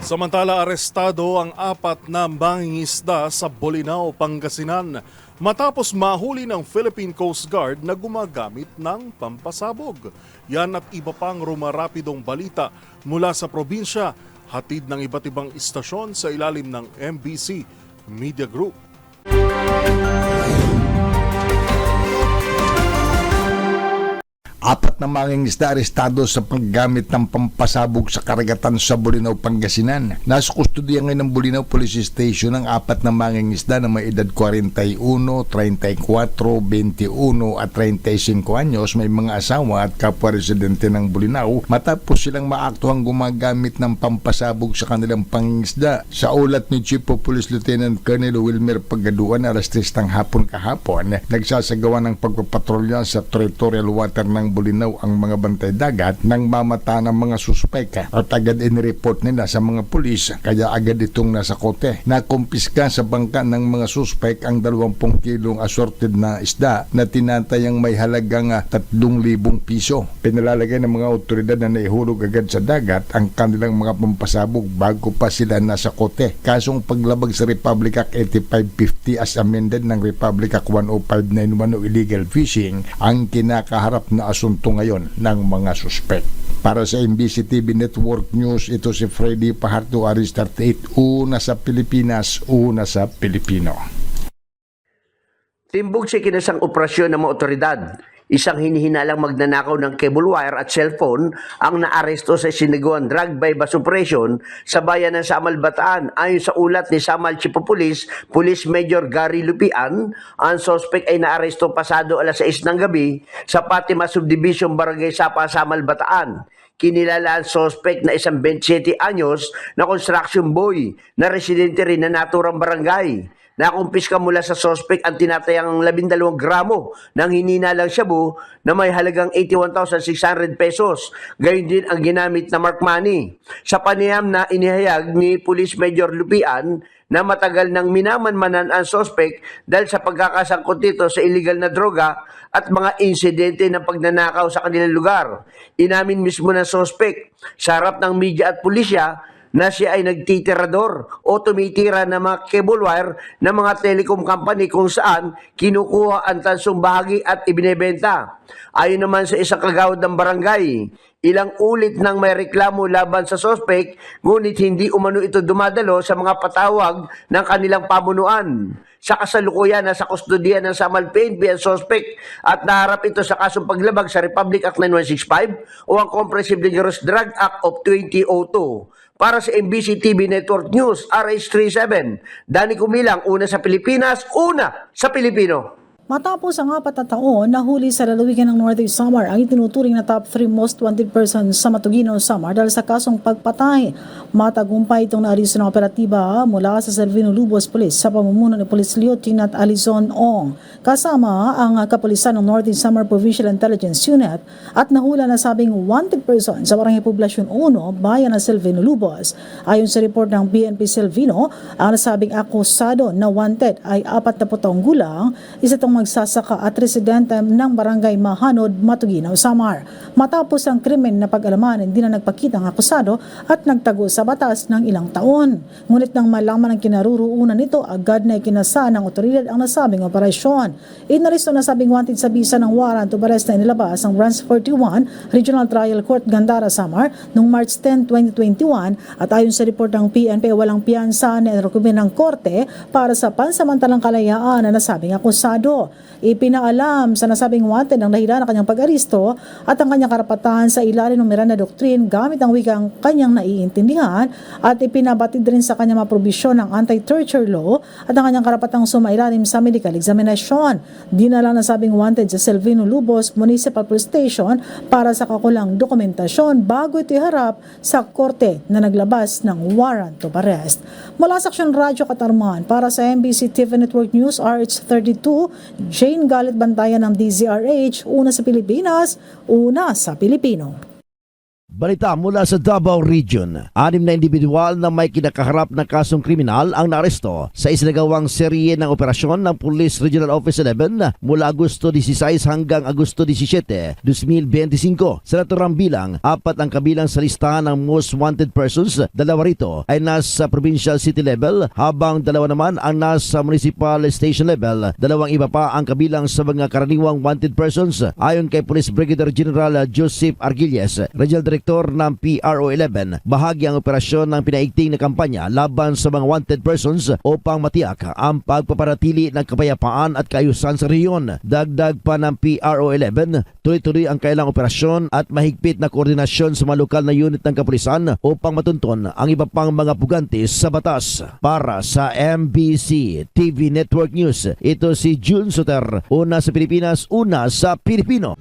Samantala, arestado ang 4 na mangingisda sa Bolinao, Pangasinan matapos mahuli ng Philippine Coast Guard na gumagamit ng pampasabog. Yan at iba pang rumarapidong balita mula sa probinsya, hatid ng iba't ibang istasyon sa ilalim ng MBC Media Group. Apat na mangingisda arestado sa paggamit ng pampasabog sa karagatan sa Bolinao, Pangasinan. Nasa kustodiya ngayon ng Bolinao Police Station ang 4 na mangingisda na may edad 41, 34, 21 at 35 anyos, may mga asawa at kapwa residente ng Bolinao matapos silang maaktuhang gumagamit ng pampasabog sa kanilang pangingisda. Sa ulat ni Chief of Police Lieutenant Colonel Wilmer Pagaduan, alas 3 ng hapon kahapon, nagsasagawa ng pagpapatrolya sa territorial water ng Bolinao ang mga bantay dagat nang mamata ng mga suspek at agad inireport nila sa mga pulis, kaya agad itong nasa kote. Nakumpiska sa bangka ng mga suspek ang 20 kilong assorted na isda na tinatayang may halagang 3,000 piso. Pinalalagay ng mga otoridad na naihulog agad sa dagat ang kanilang mga pampasabog bago pa sila nasa kote. Kasong paglabag sa Republic Act 8550 as amended ng Republic Act 10591 o illegal fishing ang kinakaharap na asunto ngayon ng mga suspek. Para sa MBC TV Network News, ito si Freddy Paharto, Aris 38, una sa Pilipinas, una sa Pilipino. Timbog sa kinasang operasyon ng mga otoridad. Isang hinihinalang magnanakaw ng cable wire at cellphone ang naaresto sa sinagawan drug bypass operation sa bayan ng Samal, Bataan. Ayon sa ulat ni Samal Chief of Police, Police Major Gary Lupian, ang suspect ay naaresto pasado alas 6 ng gabi sa Fatima Subdivision, Barangay Sapa, Samal, Bataan. Kinilala ang suspect na isang 27 anyos na construction boy na residente rin na naturang barangay. Nakumpiska mula sa suspect ang tinatayang 12 gramo ng hininalang shabu na may halagang 81,600 pesos. Gayon din ang ginamit na mark money. Sa panayam na inihayag ni Police Major Lupian na matagal nang minamanmanan ang suspect dahil sa pagkakasangkot nito sa illegal na droga at mga insidente ng pagnanakaw sa kanilang lugar. Inamin mismo ng suspect sa harap ng media at pulisya na siya ay nagtitirador o tumitira ng mga cable wire ng mga telecom company kung saan kinukuha ang tansong bahagi at ibinebenta. Ayon naman sa isang kagawad ng barangay, ilang ulit nang may reklamo laban sa suspect, ngunit hindi umano ito dumadalo sa mga patawag ng kanilang pamunuan. Sa kasalukuyan, nasa kustodiya ng Samal PNP ang suspect at naharap ito sa kasong paglabag sa Republic Act 9165 o ang Comprehensive Dangerous Drug Act of 2002. Para sa MBC TV Network News, RH37, Danny Kumilang, una sa Pilipinas, una sa Pilipino. Matapos ang 4 na taon, nahuli sa lalawigan ng Northeast Samar ang itinuturing na top 3 most wanted persons sa Matugino, Samar dahil sa kasong pagpatay. Matagumpay itong naaresto ng operatiba mula sa Salvino Lubos Police sa pamumuno ni Police Lieutenant Alizon Ong. Kasama ang kapulisan ng Northeast Samar Provincial Intelligence Unit at nahula na sabing wanted person sa Barangay Poblasyon 1, bayan ng Salvino Lubos. Ayon sa report ng PNP Salvino, ang nasabing akusado na wanted ay 40 taong gulang, isa itong magsasaka at residente ng Barangay Mahanod, Matugino, Samar. Matapos ang krimen na pag-alaman, hindi na nagpakita ang akusado at nagtago sa batas ng ilang taon. Ngunit nang malaman ang kinaruruunan nito, agad na ikinasa ng otoridad ang nasabing operasyon. Inaresto na sabing wanted sa bisa ng warrant of arrest na inilabas ang Branch 41 Regional Trial Court, Gandara, Samar noong March 10, 2021 at ayon sa report ng PNP, walang piyansa na rekomenda ng korte para sa pansamantalang kalayaan na nasabing akusado. Ipinaalam sa nasabing wanted ang dahilan ng kanyang pag-aristo at ang kanyang karapatan sa ilalim ng Miranda Doctrine gamit ang wikang kanyang naiintindihan at ipinabatid rin sa kanyang maprobisyon ng anti-torture law at ang kanyang karapatang sumailalim sa medical examination. Dinala na sabing wanted sa Salvino Lubos Municipal Police Station para sa kakulang dokumentasyon bago ito iharap sa korte na naglabas ng warrant of arrest. Mula sa Aksyon Radyo Katarman, para sa MBC TV Network News, RH32, Jane Galit Bantayan ng DZRH, una sa Pilipinas, una sa Pilipino. Balita mula sa Davao Region. 6 na individual na may kinakaharap na kasong kriminal ang naaresto sa isinagawang serye ng operasyon ng Police Regional Office 11 mula Agosto 16 hanggang Agosto 17, 2025. Sa naturang bilang, 4 ang kabilang sa listahan ng most wanted persons. 2 rito ay nasa provincial city level habang 2 naman ang nasa municipal station level. 2 iba pa ang kabilang sa mga karaniwang wanted persons. Ayon kay Police Brigadier General Joseph Argilles, Regional Director ng PRO11, bahagi ang operasyon ng pinaigting na kampanya laban sa mga wanted persons upang matiyak ang pagpapanatili ng kapayapaan at kaayusan sa rehiyon. Dagdag pa ng PRO11, tuloy-tuloy ang kailang operasyon at mahigpit na koordinasyon sa mga lokal na unit ng kapulisan upang matunton ang iba pang mga puganti sa batas. Para sa MBC TV Network News, ito si June Soter, una sa Pilipinas, una sa Pilipino.